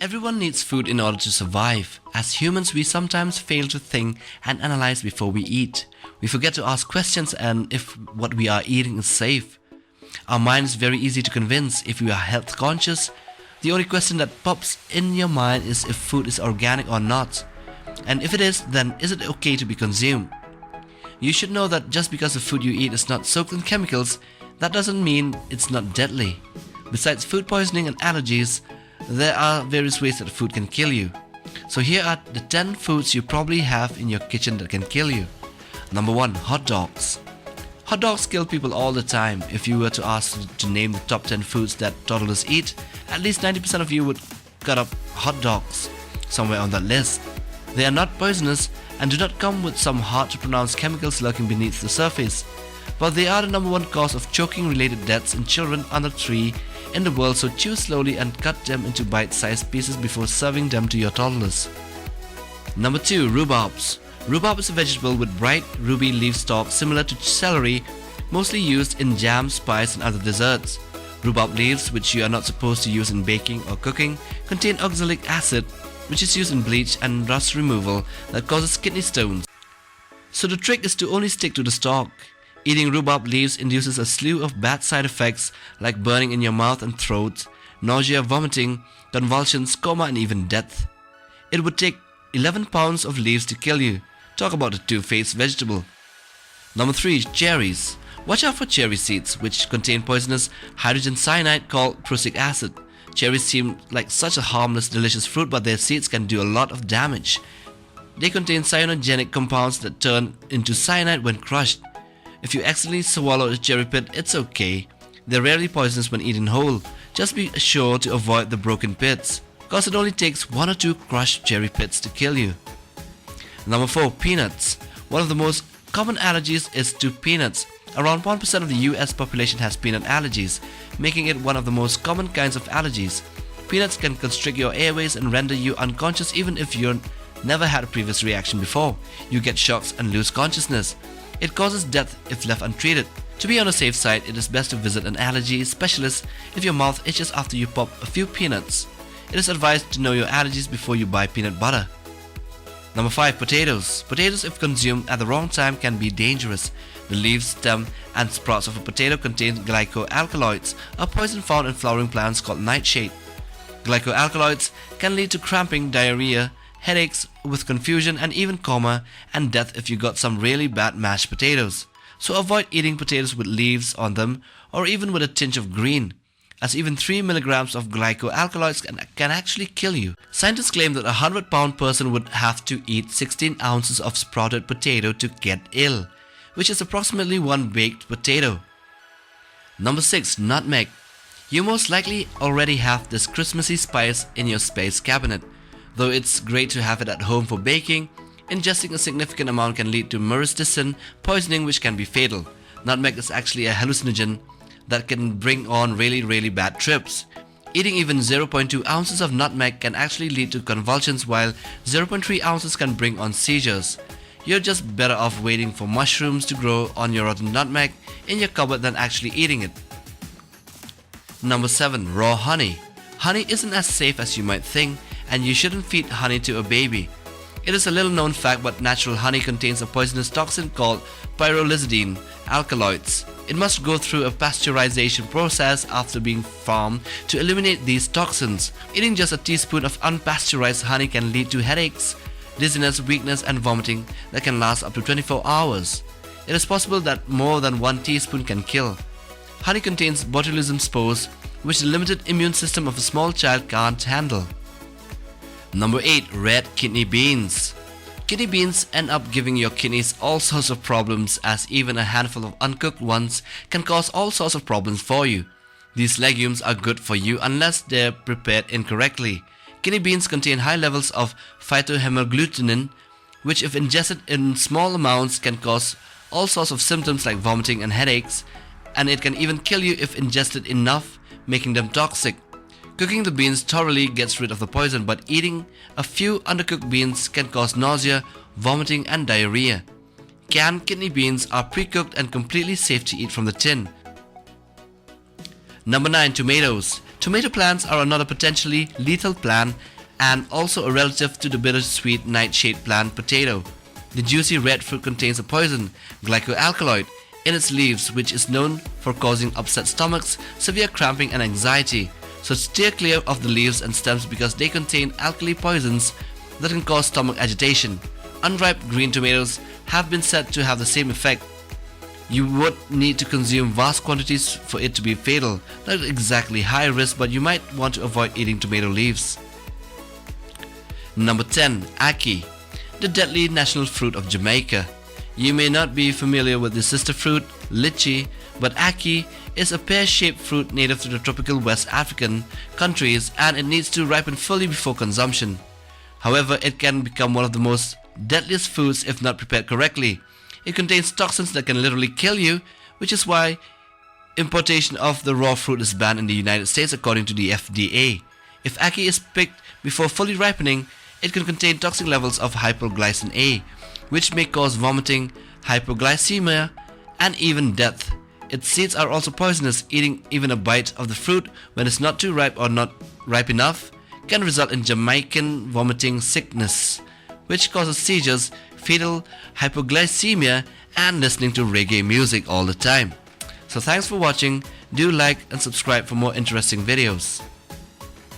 Everyone needs food in order to survive. As humans, we sometimes fail to think and analyze before we eat. We forget to ask questions and if what we are eating is safe. Our mind is very easy to convince if we are health conscious. The only question that pops in your mind is if food is organic or not. And if it is, then is it okay to be consumed? You should know that just because the food you eat is not soaked in chemicals, that doesn't mean it's not deadly. Besides food poisoning and allergies, there are various ways that food can kill you. So here are the 10 foods you probably have in your kitchen that can kill you. Number 1. Hot dogs. Hot dogs kill people all the time. If you were to ask to name the top 10 foods that toddlers eat, at least 90% of you would cut up hot dogs somewhere on that list. They are not poisonous and do not come with some hard to pronounce chemicals lurking beneath the surface. But they are the number 1 cause of choking related deaths in children under 3 in the world, so chew slowly and cut them into bite-sized pieces before serving them to your toddlers. Number 2. Rhubarbs. Rhubarb is a vegetable with bright ruby leaf stalks similar to celery, mostly used in jams, pies and other desserts. Rhubarb leaves, which you are not supposed to use in baking or cooking, contain oxalic acid, which is used in bleach and rust removal that causes kidney stones. So the trick is to only stick to the stalk. Eating rhubarb leaves induces a slew of bad side effects like burning in your mouth and throat, nausea, vomiting, convulsions, coma and even death. It would take 11 pounds of leaves to kill you. Talk about a two-faced vegetable. Number 3. Cherries. Watch out for cherry seeds, which contain poisonous hydrogen cyanide called prussic acid. Cherries seem like such a harmless, delicious fruit, but their seeds can do a lot of damage. They contain cyanogenic compounds that turn into cyanide when crushed. If you accidentally swallow a cherry pit, it's okay. They're rarely poisonous when eaten whole. Just be sure to avoid the broken pits, cause it only takes 1 or 2 crushed cherry pits to kill you. Number 4. Peanuts. One of the most common allergies is to peanuts. Around 1% of the US population has peanut allergies, making it one of the most common kinds of allergies. Peanuts can constrict your airways and render you unconscious even if you've never had a previous reaction before. You get shocks and lose consciousness. It causes death if left untreated. To be on the safe side, it is best to visit an allergy specialist if your mouth itches after you pop a few peanuts. It is advised to know your allergies before you buy peanut butter. Number 5. Potatoes. Potatoes, if consumed at the wrong time, can be dangerous. The leaves, stem and sprouts of a potato contain glycoalkaloids, a poison found in flowering plants called nightshade. Glycoalkaloids can lead to cramping, diarrhea, headaches with confusion and even coma and death if you got some really bad mashed potatoes. So avoid eating potatoes with leaves on them or even with a tinge of green, as even 3 milligrams of glycoalkaloids can actually kill you. Scientists claim that a 100-pound person would have to eat 16 ounces of sprouted potato to get ill, which is approximately 1 baked potato. Number 6. Nutmeg. You most likely already have this Christmassy spice in your space cabinet. Though it's great to have it at home for baking, ingesting a significant amount can lead to myristicin poisoning, which can be fatal. Nutmeg is actually a hallucinogen that can bring on really bad trips. Eating even 0.2 ounces of nutmeg can actually lead to convulsions, while 0.3 ounces can bring on seizures. You're just better off waiting for mushrooms to grow on your rotten nutmeg in your cupboard than actually eating it. Number 7. Raw honey. Honey isn't as safe as you might think, and you shouldn't feed honey to a baby. It is a little known fact, but natural honey contains a poisonous toxin called pyrrolizidine alkaloids. It must go through a pasteurization process after being farmed to eliminate these toxins. Eating just a teaspoon of unpasteurized honey can lead to headaches, dizziness, weakness and vomiting that can last up to 24 hours. It is possible that more than 1 teaspoon can kill. Honey contains botulism spores, which the limited immune system of a small child can't handle. Number 8. Red kidney beans. Kidney beans end up giving your kidneys all sorts of problems, as even a handful of uncooked ones can cause all sorts of problems for you. These legumes are good for you unless they're prepared incorrectly. Kidney beans contain high levels of phytohemagglutinin, which if ingested in small amounts can cause all sorts of symptoms like vomiting and headaches, and it can even kill you if ingested enough, making them toxic. Cooking the beans thoroughly gets rid of the poison, but eating a few undercooked beans can cause nausea, vomiting and diarrhea. Canned kidney beans are pre-cooked and completely safe to eat from the tin. Number 9. Tomatoes. Tomato plants are another potentially lethal plant and also a relative to the bittersweet nightshade plant potato. The juicy red fruit contains a poison, glycoalkaloid, in its leaves, which is known for causing upset stomachs, severe cramping and anxiety. So steer clear of the leaves and stems because they contain alkali poisons that can cause stomach agitation. Unripe green tomatoes have been said to have the same effect. You would need to consume vast quantities for it to be fatal. Not exactly high risk, but you might want to avoid eating tomato leaves. Number 10. Ackee, the deadly national fruit of Jamaica. You may not be familiar with the sister fruit, lychee, but ackee is a pear-shaped fruit native to the tropical West African countries and it needs to ripen fully before consumption. However, it can become one of the most deadliest foods if not prepared correctly. It contains toxins that can literally kill you, which is why importation of the raw fruit is banned in the United States according to the FDA. If ackee is picked before fully ripening, it can contain toxic levels of hypoglycin A, which may cause vomiting, hypoglycemia, and even death. Its seeds are also poisonous. Eating even a bite of the fruit when it's not too ripe or not ripe enough can result in Jamaican vomiting sickness, which causes seizures, fatal hypoglycemia, and listening to reggae music all the time. So thanks for watching. Do like and subscribe for more interesting videos.